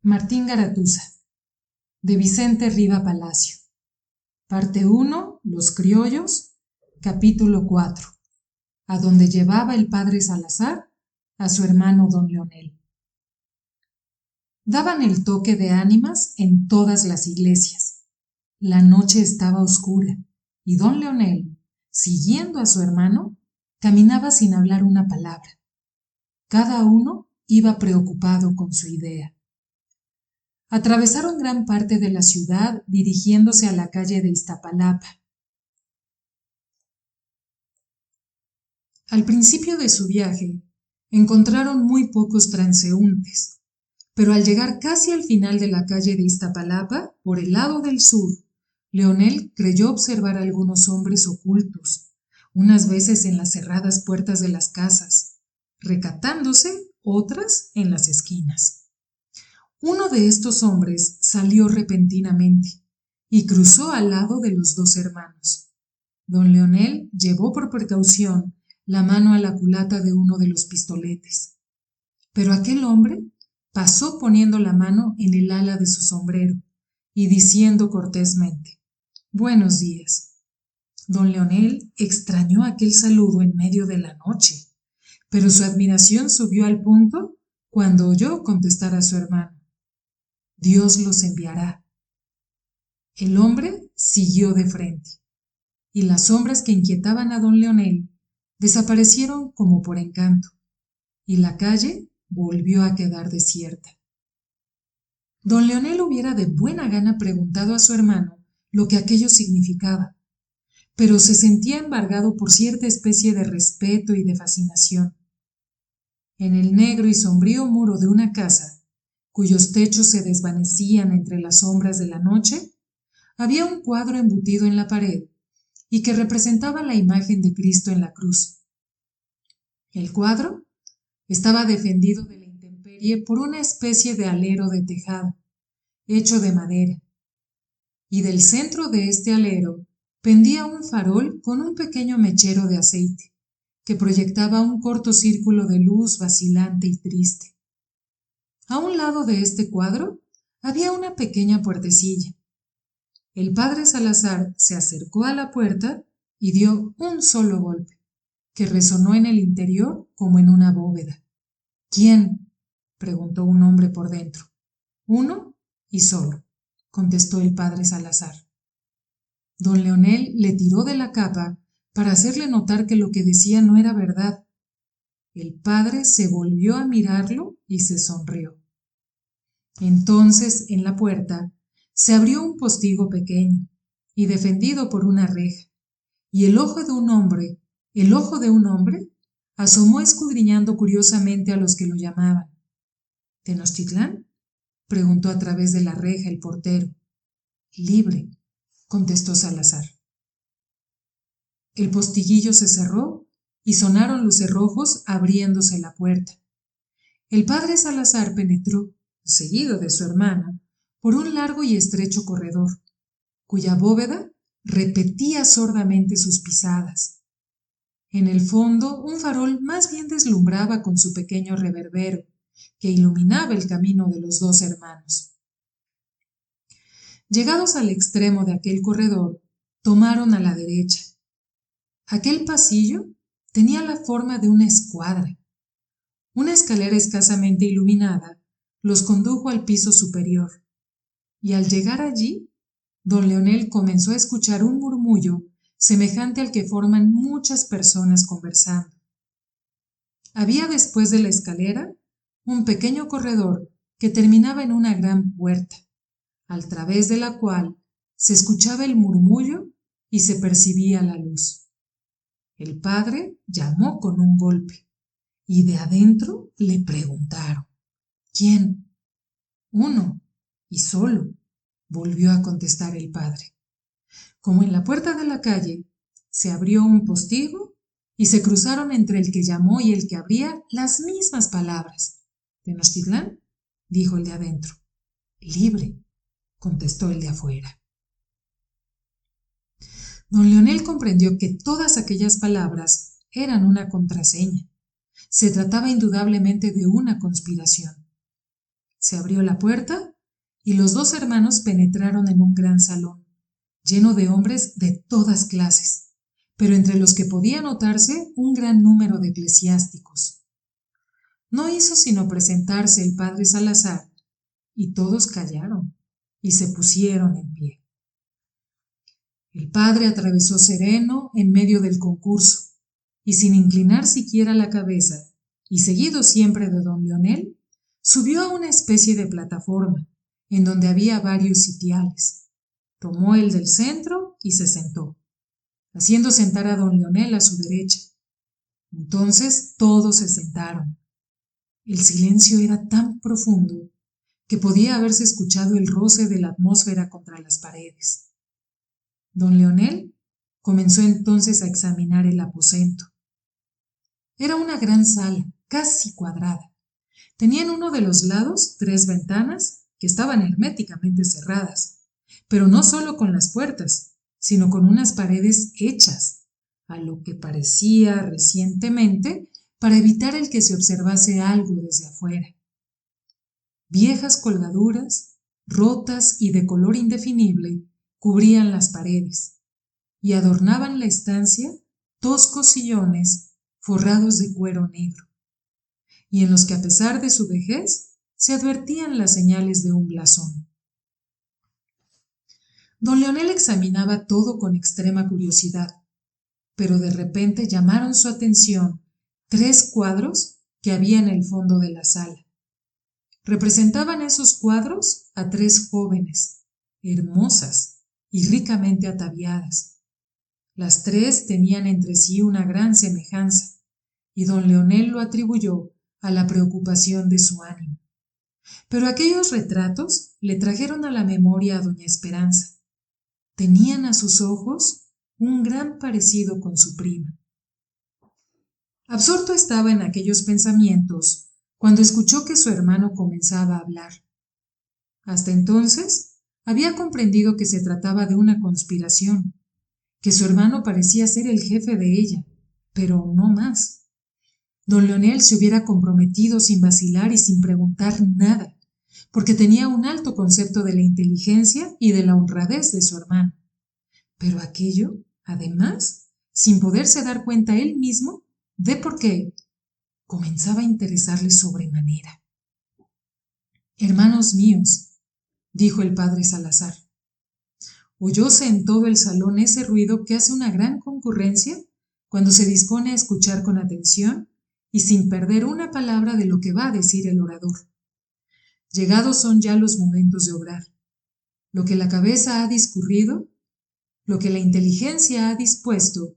Martín Garatuza, de Vicente Riva Palacio. Parte 1, Los criollos, capítulo 4, a donde llevaba el padre Salazar a su hermano don Leonel. Daban el toque de ánimas en todas las iglesias. La noche estaba oscura y don Leonel, siguiendo a su hermano, caminaba sin hablar una palabra. Cada uno iba preocupado con su idea. Atravesaron gran parte de la ciudad dirigiéndose a la calle de Iztapalapa. Al principio de su viaje, encontraron muy pocos transeúntes, pero al llegar casi al final de la calle de Iztapalapa, por el lado del sur, Leonel creyó observar algunos hombres ocultos, unas veces en las cerradas puertas de las casas, recatándose, otras en las esquinas. Uno de estos hombres salió repentinamente y cruzó al lado de los dos hermanos. Don Leonel llevó por precaución la mano a la culata de uno de los pistoletes, pero aquel hombre pasó poniendo la mano en el ala de su sombrero y diciendo cortésmente: «Buenos días». Don Leonel extrañó aquel saludo en medio de la noche, pero su admiración subió al punto cuando oyó contestar a su hermano: «Dios los enviará». El hombre siguió de frente, y las sombras que inquietaban a don Leonel desaparecieron como por encanto, y la calle volvió a quedar desierta. Don Leonel hubiera de buena gana preguntado a su hermano lo que aquello significaba, pero se sentía embargado por cierta especie de respeto y de fascinación. En el negro y sombrío muro de una casa, cuyos techos se desvanecían entre las sombras de la noche, había un cuadro embutido en la pared y que representaba la imagen de Cristo en la cruz. El cuadro estaba defendido de la intemperie por una especie de alero de tejado, hecho de madera, y del centro de este alero pendía un farol con un pequeño mechero de aceite, que proyectaba un corto círculo de luz vacilante y triste. A un lado de este cuadro había una pequeña puertecilla. El padre Salazar se acercó a la puerta y dio un solo golpe, que resonó en el interior como en una bóveda. «¿Quién?», preguntó un hombre por dentro. «Uno y solo», contestó el padre Salazar. Don Leonel le tiró de la capa para hacerle notar que lo que decía no era verdad. El padre se volvió a mirarlo y se sonrió. Entonces, en la puerta, se abrió un postigo pequeño y defendido por una reja, y el ojo de un hombre, asomó escudriñando curiosamente a los que lo llamaban. «¿Tenochtitlán?», preguntó a través de la reja el portero. «Libre», contestó Salazar. El postiguillo se cerró y sonaron los cerrojos abriéndose la puerta. El padre Salazar penetró, seguido de su hermano, por un largo y estrecho corredor, cuya bóveda repetía sordamente sus pisadas. En el fondo, un farol más bien deslumbraba con su pequeño reverbero, que iluminaba el camino de los dos hermanos. Llegados al extremo de aquel corredor, tomaron a la derecha. Aquel pasillo tenía la forma de una escuadra. Una escalera escasamente iluminada los condujo al piso superior, y al llegar allí, don Leonel comenzó a escuchar un murmullo semejante al que forman muchas personas conversando. Había después de la escalera un pequeño corredor que terminaba en una gran puerta, al través de la cual se escuchaba el murmullo y se percibía la luz. El padre llamó con un golpe y de adentro le preguntaron: ¿quién? Uno, y solo, volvió a contestar el padre. Como en la puerta de la calle se abrió un postigo y se cruzaron entre el que llamó y el que abría las mismas palabras. ¿Tenochtitlán? Dijo el de adentro. Libre, contestó el de afuera. Don Leonel comprendió que todas aquellas palabras eran una contraseña. Se trataba indudablemente de una conspiración. Se abrió la puerta y los dos hermanos penetraron en un gran salón, lleno de hombres de todas clases, pero entre los que podía notarse un gran número de eclesiásticos. No hizo sino presentarse el padre Salazar, y todos callaron y se pusieron en pie. El padre atravesó sereno en medio del concurso, y sin inclinar siquiera la cabeza, y seguido siempre de don Leonel, subió a una especie de plataforma, en donde había varios sitiales. Tomó el del centro y se sentó, haciendo sentar a don Leonel a su derecha. Entonces todos se sentaron. El silencio era tan profundo que podía haberse escuchado el roce de la atmósfera contra las paredes. Don Leonel comenzó entonces a examinar el aposento. Era una gran sala, casi cuadrada. Tenía en uno de los lados 3 ventanas que estaban herméticamente cerradas, pero no solo con las puertas, sino con unas paredes hechas, a lo que parecía recientemente, para evitar el que se observase algo desde afuera. Viejas colgaduras, rotas y de color indefinible, cubrían las paredes y adornaban la estancia toscos sillones forrados de cuero negro, y en los que a pesar de su vejez se advertían las señales de un blasón. Don Leonel examinaba todo con extrema curiosidad, pero de repente llamaron su atención 3 cuadros que había en el fondo de la sala. Representaban esos cuadros a 3 jóvenes, hermosas y ricamente ataviadas. Las 3 tenían entre sí una gran semejanza, y don Leonel lo atribuyó a la preocupación de su ánimo. Pero aquellos retratos le trajeron a la memoria a doña Esperanza. Tenían a sus ojos un gran parecido con su prima. Absorto estaba en aquellos pensamientos cuando escuchó que su hermano comenzaba a hablar. Hasta entonces había comprendido que se trataba de una conspiración, que su hermano parecía ser el jefe de ella, pero no más. Don Leonel se hubiera comprometido sin vacilar y sin preguntar nada, porque tenía un alto concepto de la inteligencia y de la honradez de su hermano. Pero aquello, además, sin poderse dar cuenta él mismo de por qué, comenzaba a interesarle sobremanera. Hermanos míos, dijo el padre Salazar, oyóse en todo el salón ese ruido que hace una gran concurrencia cuando se dispone a escuchar con atención y sin perder una palabra de lo que va a decir el orador. Llegados son ya los momentos de obrar. Lo que la cabeza ha discurrido, lo que la inteligencia ha dispuesto,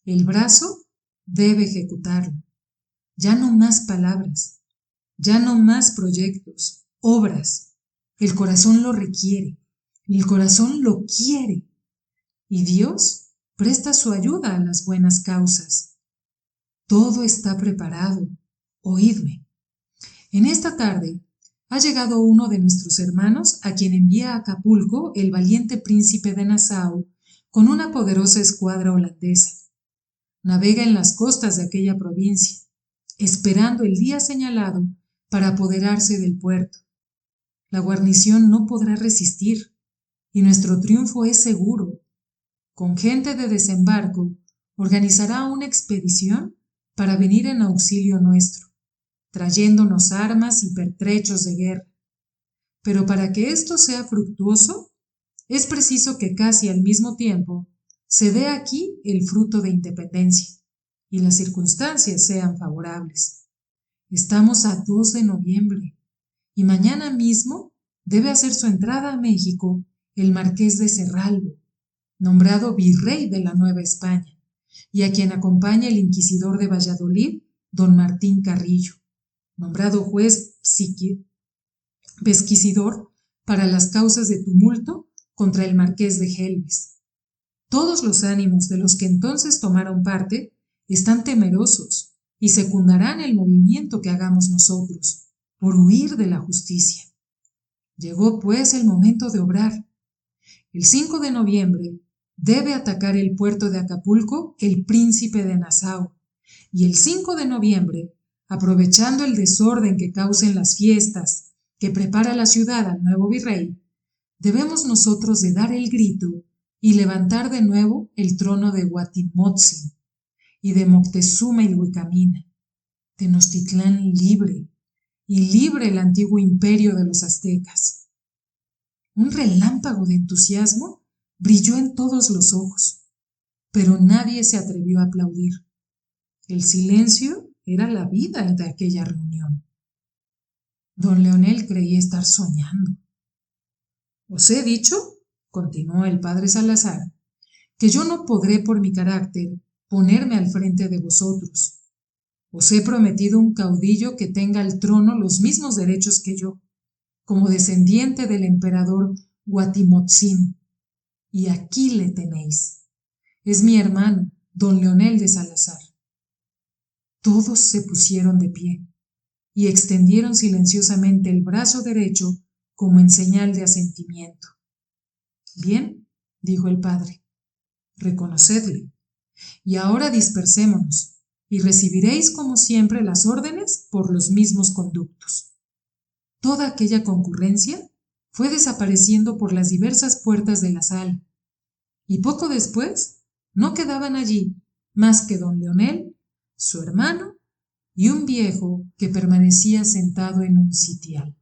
el brazo debe ejecutarlo. Ya no más palabras, ya no más proyectos, obras. El corazón lo requiere, el corazón lo quiere, y Dios presta su ayuda a las buenas causas. Todo está preparado. Oídme. En esta tarde ha llegado uno de nuestros hermanos a quien envía a Acapulco el valiente príncipe de Nassau con una poderosa escuadra holandesa. Navega en las costas de aquella provincia, esperando el día señalado para apoderarse del puerto. La guarnición no podrá resistir y nuestro triunfo es seguro. Con gente de desembarco organizará una expedición para venir en auxilio nuestro. trayéndonos armas y pertrechos de guerra. Pero para que esto sea fructuoso, es preciso que casi al mismo tiempo se dé aquí el fruto de independencia y las circunstancias sean favorables. Estamos a 2 de noviembre y mañana mismo debe hacer su entrada a México el marqués de Cerralbo, nombrado virrey de la Nueva España, y a quien acompaña el inquisidor de Valladolid, don Martín Carrillo, nombrado juez pesquisidor para las causas de tumulto contra el marqués de Gelbes. Todos los ánimos de los que entonces tomaron parte están temerosos y secundarán el movimiento que hagamos nosotros por huir de la justicia. Llegó pues el momento de obrar. El 5 de noviembre debe atacar el puerto de Acapulco el príncipe de Nassau, y el 5 de noviembre, aprovechando el desorden que causen las fiestas que prepara la ciudad al nuevo virrey, debemos nosotros de dar el grito y levantar de nuevo el trono de Guatimotzin y de Moctezuma y Huicamina, Tenochtitlán libre, y libre el antiguo imperio de los aztecas. Un relámpago de entusiasmo brilló en todos los ojos, pero nadie se atrevió a aplaudir. El silencio era la vida de aquella reunión. Don Leonel creía estar soñando. Os he dicho, continuó el padre Salazar, que yo no podré por mi carácter ponerme al frente de vosotros. Os he prometido un caudillo que tenga al trono los mismos derechos que yo, como descendiente del emperador Guatimotzin, y aquí le tenéis. Es mi hermano, don Leonel de Salazar. Todos se pusieron de pie y extendieron silenciosamente el brazo derecho como en señal de asentimiento. Bien, dijo el padre, reconocedle, y ahora dispersémonos, y recibiréis como siempre las órdenes por los mismos conductos. Toda aquella concurrencia fue desapareciendo por las diversas puertas de la sala, y poco después no quedaban allí más que don Leonel, su hermano y un viejo que permanecía sentado en un sitial.